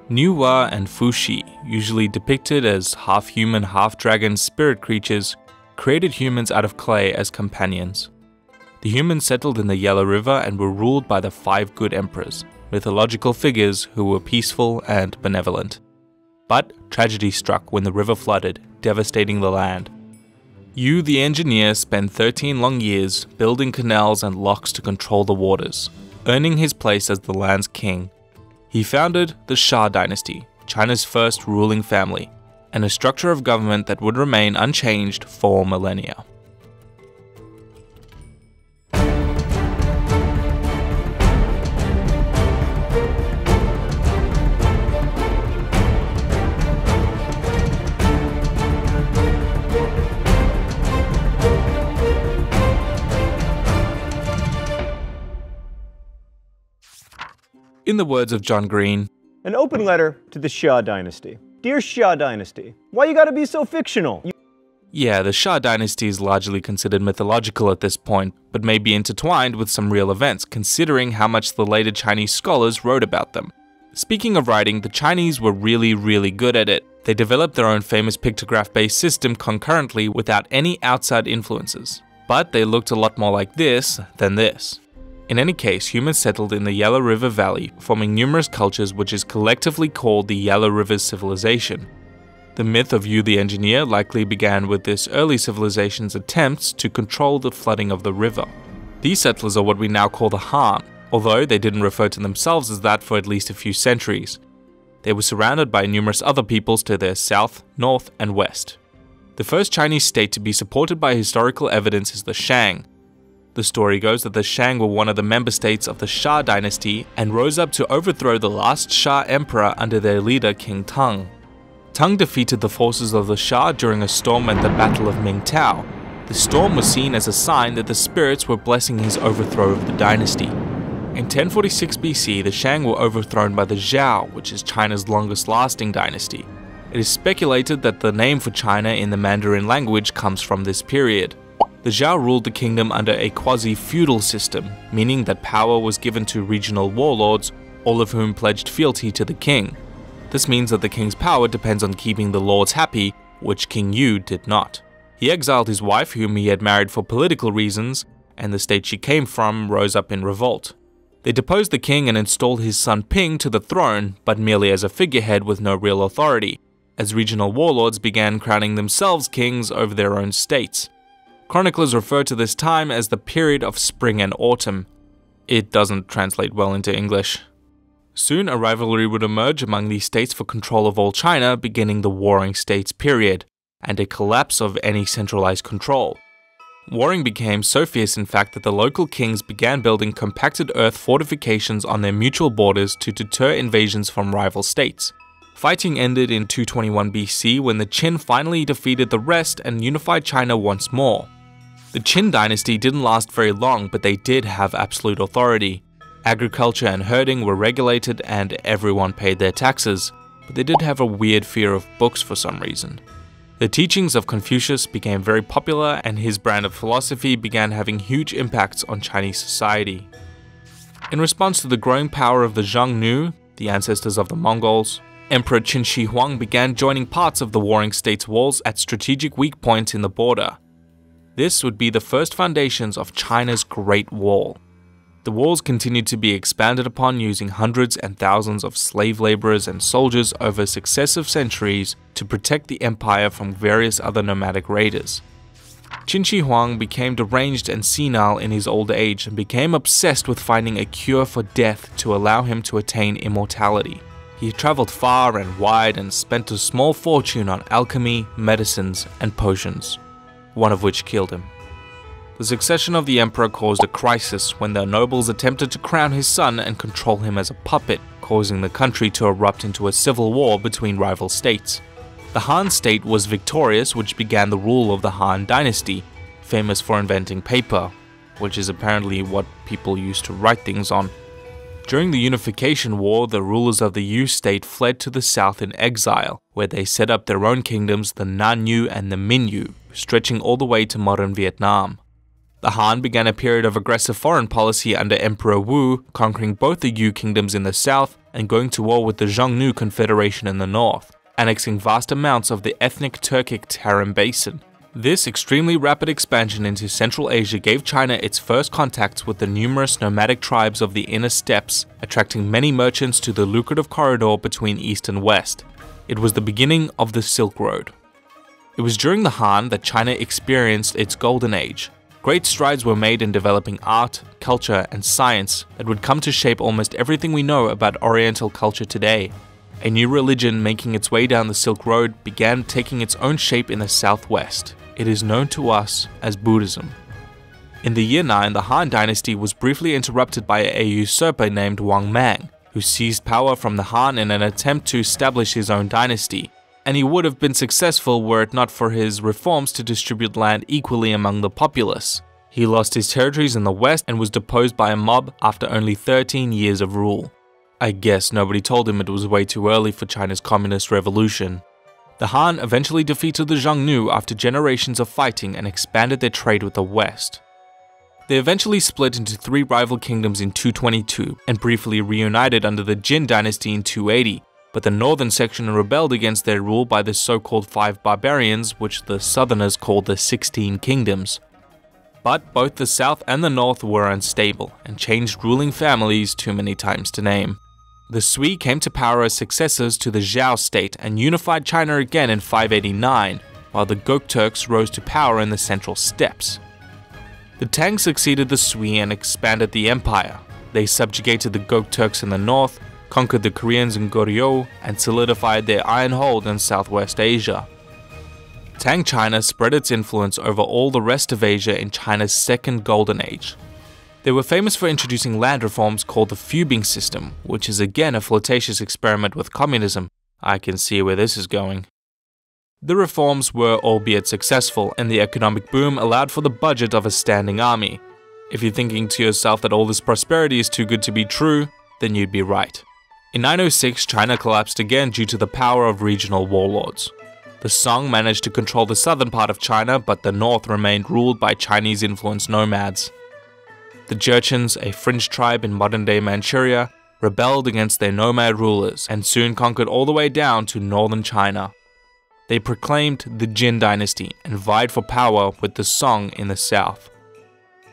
Nuwa and Fuxi, usually depicted as half-human, half-dragon spirit creatures, created humans out of clay as companions. The humans settled in the Yellow River and were ruled by the 5 good emperors, mythological figures who were peaceful and benevolent. But tragedy struck when the river flooded, devastating the land. Yu the engineer spent 13 long years building canals and locks to control the waters, earning his place as the land's king. He founded the Shah dynasty, China's first ruling family, and a structure of government that would remain unchanged for millennia. In the words of John Green, an open letter to the Shah dynasty. Dear Shah dynasty, why you gotta be so fictional? Yeah, the Shah dynasty is largely considered mythological at this point, but may be intertwined with some real events, considering how much the later Chinese scholars wrote about them. Speaking of writing, the Chinese were really good at it. They developed their own famous pictograph-based system concurrently without any outside influences. But they looked a lot more like this than this. In any case, humans settled in the Yellow River Valley, forming numerous cultures which is collectively called the Yellow River Civilization. The myth of Yu the engineer likely began with this early civilization's attempts to control the flooding of the river. These settlers are what we now call the Han, although they didn't refer to themselves as that for at least a few centuries. They were surrounded by numerous other peoples to their south, north, and west. The first Chinese state to be supported by historical evidence is the Shang. The story goes that the Shang were one of the member states of the Shah dynasty and rose up to overthrow the last Shah emperor under their leader King Tang. Tang defeated the forces of the Shah during a storm at the Battle of Mingtao. The storm was seen as a sign that the spirits were blessing his overthrow of the dynasty. In 1046 BC, the Shang were overthrown by the Zhao, which is China's longest-lasting dynasty. It is speculated that the name for China in the Mandarin language comes from this period. The Zhao ruled the kingdom under a quasi-feudal system, meaning that power was given to regional warlords, all of whom pledged fealty to the king. This means that the king's power depends on keeping the lords happy, which King Yu did not. He exiled his wife, whom he had married for political reasons, and the state she came from rose up in revolt. They deposed the king and installed his son Ping to the throne, but merely as a figurehead with no real authority, as regional warlords began crowning themselves kings over their own states. Chroniclers refer to this time as the period of spring and autumn. It doesn't translate well into English. Soon a rivalry would emerge among these states for control of all China, beginning the Warring States period, and a collapse of any centralized control. Warring became so fierce in fact that the local kings began building compacted earth fortifications on their mutual borders to deter invasions from rival states. Fighting ended in 221 BC when the Qin finally defeated the rest and unified China once more. The Qin dynasty didn't last very long, but they did have absolute authority. Agriculture and herding were regulated and everyone paid their taxes, but they did have a weird fear of books for some reason. The teachings of Confucius became very popular and his brand of philosophy began having huge impacts on Chinese society. In response to the growing power of the Xiongnu, the ancestors of the Mongols, Emperor Qin Shi Huang began joining parts of the Warring States' walls at strategic weak points in the border. This would be the first foundations of China's Great Wall. The walls continued to be expanded upon using hundreds and thousands of slave laborers and soldiers over successive centuries to protect the empire from various other nomadic raiders. Qin Shi Huang became deranged and senile in his old age and became obsessed with finding a cure for death to allow him to attain immortality. He traveled far and wide and spent a small fortune on alchemy, medicines, and potions, one of which killed him. The succession of the emperor caused a crisis when the nobles attempted to crown his son and control him as a puppet, causing the country to erupt into a civil war between rival states. The Han state was victorious, which began the rule of the Han dynasty, famous for inventing paper, which is apparently what people used to write things on. During the Unification War, the rulers of the Yu state fled to the south in exile, where they set up their own kingdoms, the Nan-Yu and the Min-Yu, stretching all the way to modern Vietnam. The Han began a period of aggressive foreign policy under Emperor Wu, conquering both the Yu kingdoms in the south and going to war with the Xiongnu Confederation in the north, annexing vast amounts of the ethnic Turkic Tarim Basin. This extremely rapid expansion into Central Asia gave China its first contacts with the numerous nomadic tribes of the inner steppes, attracting many merchants to the lucrative corridor between East and West. It was the beginning of the Silk Road. It was during the Han that China experienced its golden age. Great strides were made in developing art, culture, and science that would come to shape almost everything we know about Oriental culture today. A new religion making its way down the Silk Road began taking its own shape in the southwest. It is known to us as Buddhism. In the year 9, the Han dynasty was briefly interrupted by a usurper named Wang Mang, who seized power from the Han in an attempt to establish his own dynasty, and he would have been successful were it not for his reforms to distribute land equally among the populace. He lost his territories in the west and was deposed by a mob after only 13 years of rule. I guess nobody told him it was way too early for China's communist revolution. The Han eventually defeated the Xiongnu after generations of fighting and expanded their trade with the West. They eventually split into 3 rival kingdoms in 222 and briefly reunited under the Jin dynasty in 280, but the northern section rebelled against their rule by the so-called 5 barbarians, which the southerners called the 16 kingdoms. But both the south and the north were unstable and changed ruling families too many times to name. The Sui came to power as successors to the Zhao state and unified China again in 589, while the Gokturks rose to power in the central steppes. The Tang succeeded the Sui and expanded the empire. They subjugated the Gokturks in the north, conquered the Koreans in Goryeo, and solidified their iron hold in Southwest Asia. Tang China spread its influence over all the rest of Asia in China's second golden age. They were famous for introducing land reforms called the Fubing system, which is again a flirtatious experiment with communism. I can see where this is going. The reforms were albeit successful, and the economic boom allowed for the budget of a standing army. If you're thinking to yourself that all this prosperity is too good to be true, then you'd be right. In 906, China collapsed again due to the power of regional warlords. The Song managed to control the southern part of China, but the north remained ruled by Chinese-influenced nomads. The Jurchens, a fringe tribe in modern-day Manchuria, rebelled against their nomad rulers and soon conquered all the way down to northern China. They proclaimed the Jin dynasty and vied for power with the Song in the south.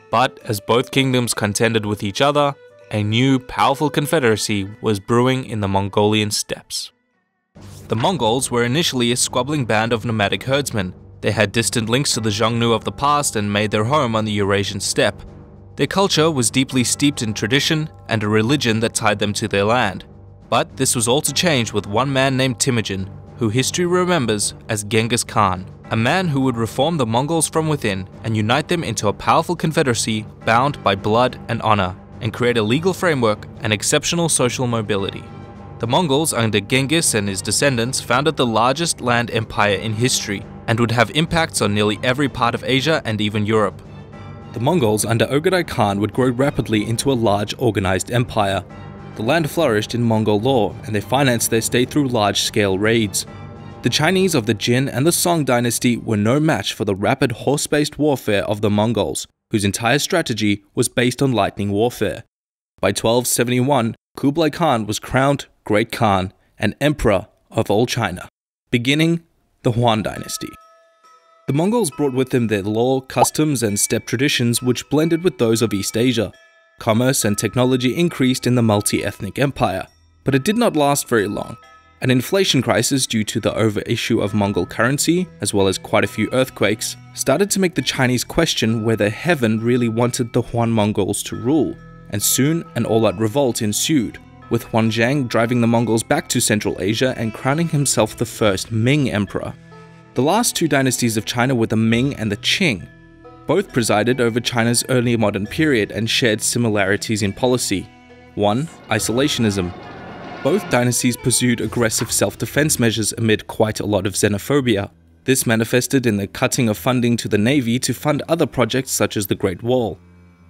But as both kingdoms contended with each other, a new, powerful confederacy was brewing in the Mongolian steppes. The Mongols were initially a squabbling band of nomadic herdsmen. They had distant links to the Xiongnu of the past and made their home on the Eurasian steppe. Their culture was deeply steeped in tradition and a religion that tied them to their land. But this was all to change with one man named Temujin, who history remembers as Genghis Khan, a man who would reform the Mongols from within and unite them into a powerful confederacy bound by blood and honor, and create a legal framework and exceptional social mobility. The Mongols under Genghis and his descendants founded the largest land empire in history and would have impacts on nearly every part of Asia and even Europe. The Mongols under Ögedei Khan would grow rapidly into a large organized empire. The land flourished in Mongol law and they financed their state through large-scale raids. The Chinese of the Jin and the Song dynasty were no match for the rapid horse-based warfare of the Mongols, whose entire strategy was based on lightning warfare. By 1271, Kublai Khan was crowned Great Khan and Emperor of all China, beginning the Yuan dynasty. The Mongols brought with them their law, customs, and steppe traditions which blended with those of East Asia. Commerce and technology increased in the multi-ethnic empire, but it did not last very long. An inflation crisis due to the overissue of Mongol currency, as well as quite a few earthquakes, started to make the Chinese question whether heaven really wanted the Yuan Mongols to rule, and soon an all-out revolt ensued, with Huanzhang driving the Mongols back to Central Asia and crowning himself the first Ming emperor. The last two dynasties of China were the Ming and the Qing. Both presided over China's early modern period and shared similarities in policy. 1. Isolationism. Both dynasties pursued aggressive self-defense measures amid quite a lot of xenophobia. This manifested in the cutting of funding to the navy to fund other projects such as the Great Wall.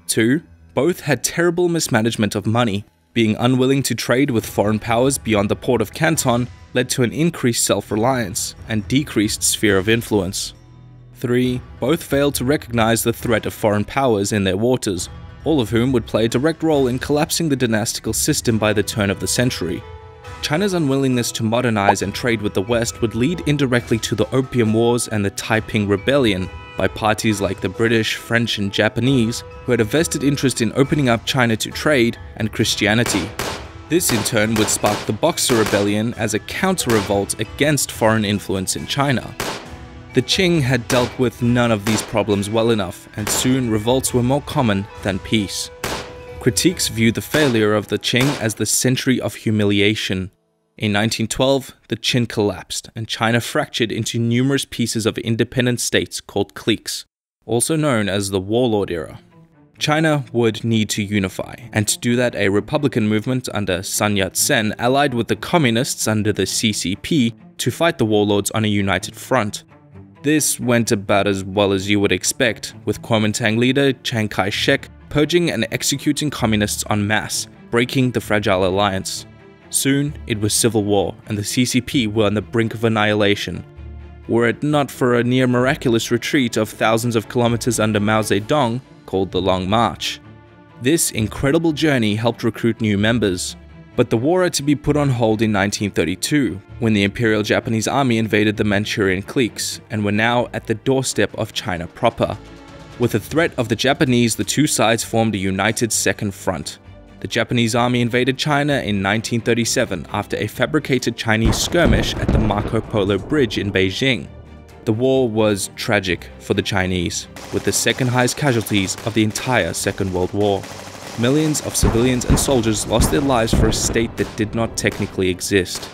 2. Both had terrible mismanagement of money. Being unwilling to trade with foreign powers beyond the port of Canton led to an increased self-reliance and decreased sphere of influence. 3. Both failed to recognize the threat of foreign powers in their waters, all of whom would play a direct role in collapsing the dynastical system by the turn of the century. China's unwillingness to modernize and trade with the West would lead indirectly to the Opium Wars and the Taiping Rebellion by parties like the British, French, and Japanese, who had a vested interest in opening up China to trade and Christianity. This in turn would spark the Boxer Rebellion as a counter-revolt against foreign influence in China. The Qing had dealt with none of these problems well enough, and soon revolts were more common than peace. Critiques view the failure of the Qing as the century of humiliation. In 1912, the Qin collapsed, and China fractured into numerous pieces of independent states called cliques, also known as the Warlord era. China would need to unify, and to do that a republican movement under Sun Yat-sen allied with the communists under the CCP to fight the warlords on a united front. This went about as well as you would expect, with Kuomintang leader Chiang Kai-shek purging and executing communists en masse, breaking the fragile alliance. Soon, it was civil war, and the CCP were on the brink of annihilation. Were it not for a near miraculous retreat of thousands of kilometers under Mao Zedong, called the Long March. This incredible journey helped recruit new members, but the war had to be put on hold in 1932, when the Imperial Japanese Army invaded the Manchurian cliques and were now at the doorstep of China proper. With the threat of the Japanese, the two sides formed a united Second Front. The Japanese army invaded China in 1937 after a fabricated Chinese skirmish at the Marco Polo Bridge in Beijing. The war was tragic for the Chinese, with the second highest casualties of the entire Second World War. Millions of civilians and soldiers lost their lives for a state that did not technically exist.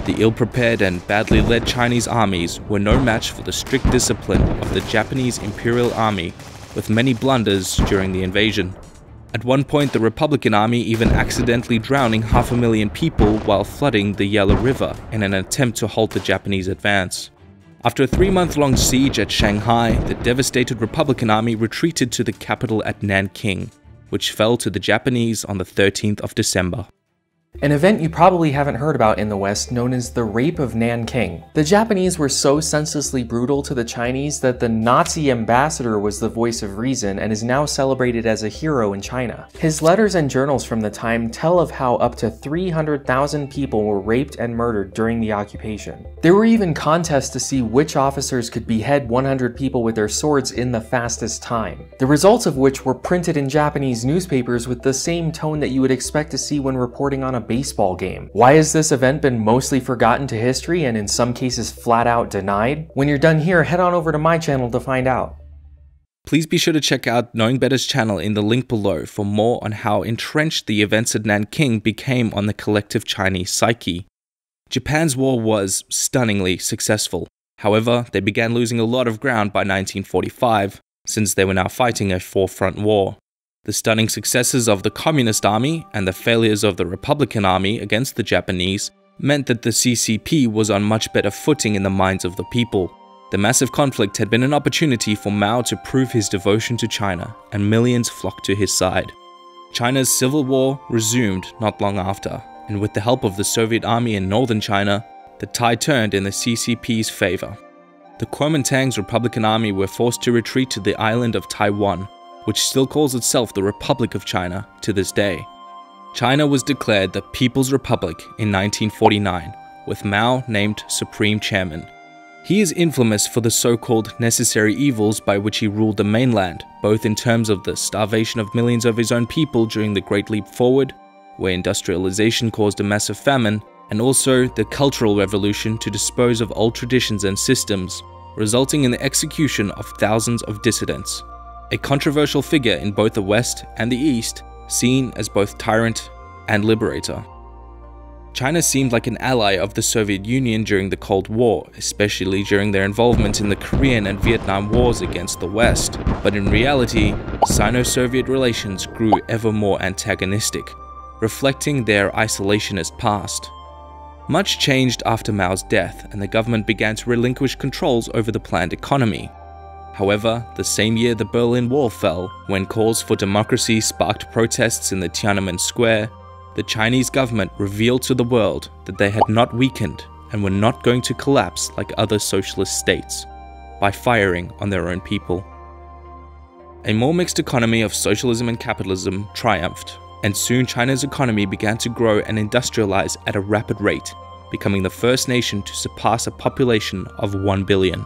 The ill-prepared and badly led Chinese armies were no match for the strict discipline of the Japanese Imperial Army, with many blunders during the invasion. At one point, the Republican Army even accidentally drowning 500,000 people while flooding the Yellow River in an attempt to halt the Japanese advance. After a 3-month-long siege at Shanghai, the devastated Republican Army retreated to the capital at Nanking, which fell to the Japanese on the 13th of December. An event you probably haven't heard about in the West known as the Rape of Nanking. The Japanese were so senselessly brutal to the Chinese that the Nazi ambassador was the voice of reason and is now celebrated as a hero in China. His letters and journals from the time tell of how up to 300,000 people were raped and murdered during the occupation. There were even contests to see which officers could behead 100 people with their swords in the fastest time, the results of which were printed in Japanese newspapers with the same tone that you would expect to see when reporting on a baseball game. Why has this event been mostly forgotten to history and in some cases flat out denied? When you're done here, head on over to my channel to find out. Please be sure to check out Knowing Better's channel in the link below for more on how entrenched the events at Nanking became on the collective Chinese psyche. Japan's war was stunningly successful. However, they began losing a lot of ground by 1945, since they were now fighting a four-front war. The stunning successes of the Communist Army and the failures of the Republican Army against the Japanese meant that the CCP was on much better footing in the minds of the people. The massive conflict had been an opportunity for Mao to prove his devotion to China, and millions flocked to his side. China's civil war resumed not long after, and with the help of the Soviet army in northern China, the tide turned in the CCP's favor. The Kuomintang's Republican Army were forced to retreat to the island of Taiwan, which still calls itself the Republic of China to this day. China was declared the People's Republic in 1949, with Mao named Supreme Chairman. He is infamous for the so-called necessary evils by which he ruled the mainland, both in terms of the starvation of millions of his own people during the Great Leap Forward, where industrialization caused a massive famine, and also the Cultural Revolution to dispose of old traditions and systems, resulting in the execution of thousands of dissidents. A controversial figure in both the West and the East, seen as both tyrant and liberator. China seemed like an ally of the Soviet Union during the Cold War, especially during their involvement in the Korean and Vietnam Wars against the West, but in reality, Sino-Soviet relations grew ever more antagonistic, reflecting their isolationist past. Much changed after Mao's death, and the government began to relinquish controls over the planned economy. However, the same year the Berlin Wall fell, when calls for democracy sparked protests in the Tiananmen Square, the Chinese government revealed to the world that they had not weakened and were not going to collapse like other socialist states, by firing on their own people. A more mixed economy of socialism and capitalism triumphed, and soon China's economy began to grow and industrialize at a rapid rate, becoming the first nation to surpass a population of 1 billion.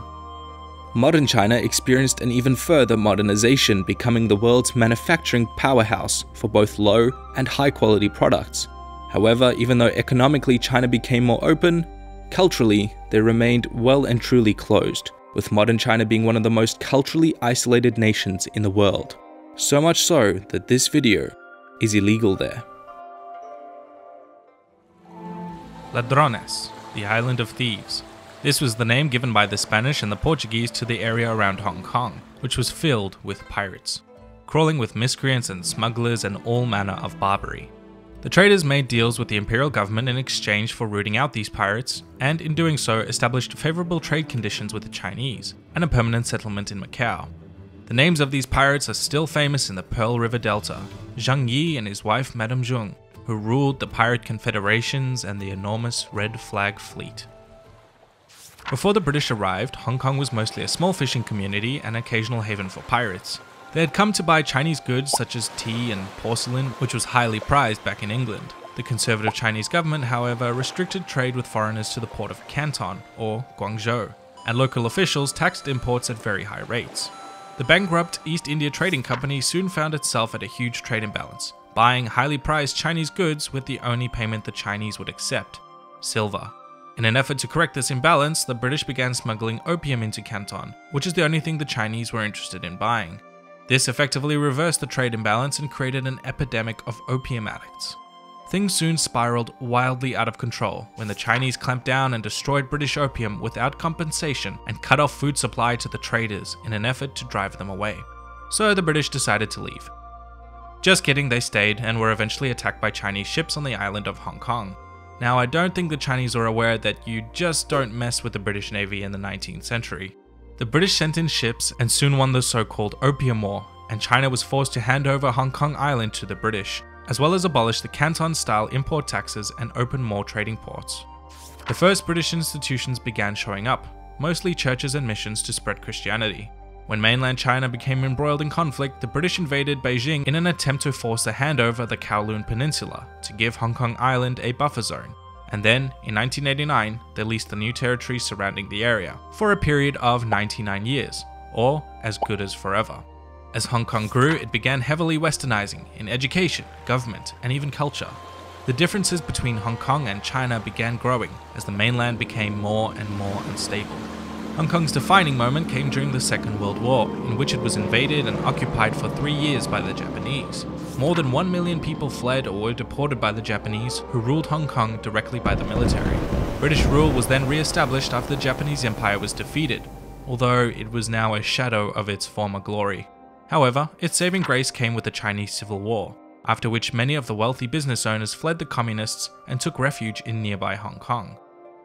Modern China experienced an even further modernization, becoming the world's manufacturing powerhouse for both low and high-quality products. However, even though economically China became more open, culturally they remained well and truly closed, with modern China being one of the most culturally isolated nations in the world. So much so that this video is illegal there. Ladrones, the island of thieves. This was the name given by the Spanish and the Portuguese to the area around Hong Kong, which was filled with pirates, crawling with miscreants and smugglers and all manner of barbary. The traders made deals with the imperial government in exchange for rooting out these pirates, and in doing so established favourable trade conditions with the Chinese, and a permanent settlement in Macau. The names of these pirates are still famous in the Pearl River Delta: Zhang Yi and his wife Madame Zheng, who ruled the pirate confederations and the enormous Red Flag Fleet. Before the British arrived, Hong Kong was mostly a small fishing community and occasional haven for pirates. They had come to buy Chinese goods such as tea and porcelain, which was highly prized back in England. The conservative Chinese government, however, restricted trade with foreigners to the port of Canton, or Guangzhou, and local officials taxed imports at very high rates. The bankrupt East India Trading Company soon found itself at a huge trade imbalance, buying highly prized Chinese goods with the only payment the Chinese would accept: silver. In an effort to correct this imbalance, the British began smuggling opium into Canton, which is the only thing the Chinese were interested in buying. This effectively reversed the trade imbalance and created an epidemic of opium addicts. Things soon spiraled wildly out of control when the Chinese clamped down and destroyed British opium without compensation and cut off food supply to the traders in an effort to drive them away. So the British decided to leave. Just kidding, they stayed and were eventually attacked by Chinese ships on the island of Hong Kong. Now, I don't think the Chinese are aware that you just don't mess with the British Navy in the 19th century. The British sent in ships and soon won the so-called Opium War, and China was forced to hand over Hong Kong Island to the British, as well as abolish the Canton-style import taxes and open more trading ports. The first British institutions began showing up, mostly churches and missions to spread Christianity. When mainland China became embroiled in conflict, the British invaded Beijing in an attempt to force a handover of the Kowloon Peninsula to give Hong Kong Island a buffer zone. And then, in 1989, they leased the new territory surrounding the area for a period of 99 years, or as good as forever. As Hong Kong grew, it began heavily westernizing in education, government, and even culture. The differences between Hong Kong and China began growing as the mainland became more and more unstable. Hong Kong's defining moment came during the Second World War, in which it was invaded and occupied for 3 years by the Japanese. More than 1 million people fled or were deported by the Japanese, who ruled Hong Kong directly by the military. British rule was then re-established after the Japanese Empire was defeated, although it was now a shadow of its former glory. However, its saving grace came with the Chinese Civil War, after which many of the wealthy business owners fled the communists and took refuge in nearby Hong Kong.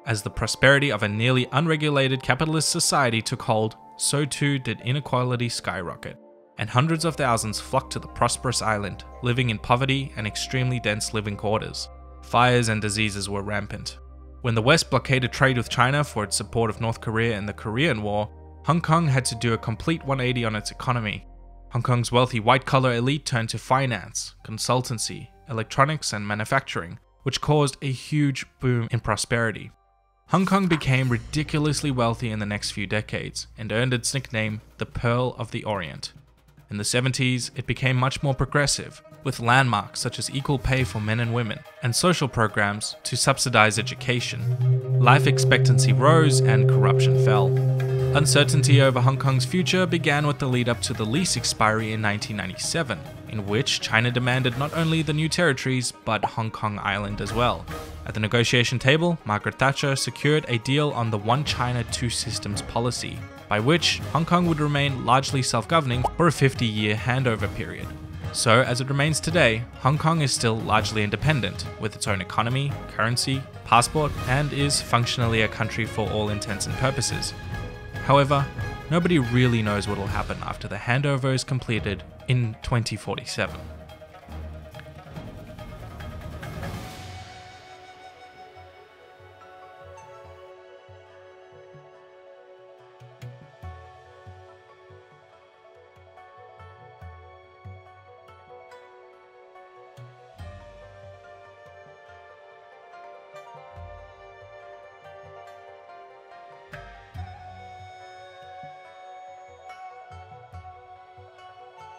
As the prosperity of a nearly unregulated capitalist society took hold, so too did inequality skyrocket, and hundreds of thousands flocked to the prosperous island, living in poverty and extremely dense living quarters. Fires and diseases were rampant. When the West blockaded trade with China for its support of North Korea in the Korean War, Hong Kong had to do a complete 180 on its economy. Hong Kong's wealthy white-collar elite turned to finance, consultancy, electronics, and manufacturing, which caused a huge boom in prosperity. Hong Kong became ridiculously wealthy in the next few decades and earned its nickname the Pearl of the Orient. In the 70s, it became much more progressive, with landmarks such as equal pay for men and women, and social programs to subsidize education. Life expectancy rose and corruption fell. Uncertainty over Hong Kong's future began with the lead up to the lease expiry in 1997, in which China demanded not only the new territories, but Hong Kong Island as well. At the negotiation table, Margaret Thatcher secured a deal on the One China, Two Systems policy, by which Hong Kong would remain largely self-governing for a 50-year handover period. So, as it remains today, Hong Kong is still largely independent, with its own economy, currency, passport, and is functionally a country for all intents and purposes. However, nobody really knows what will happen after the handover is completed in 2047.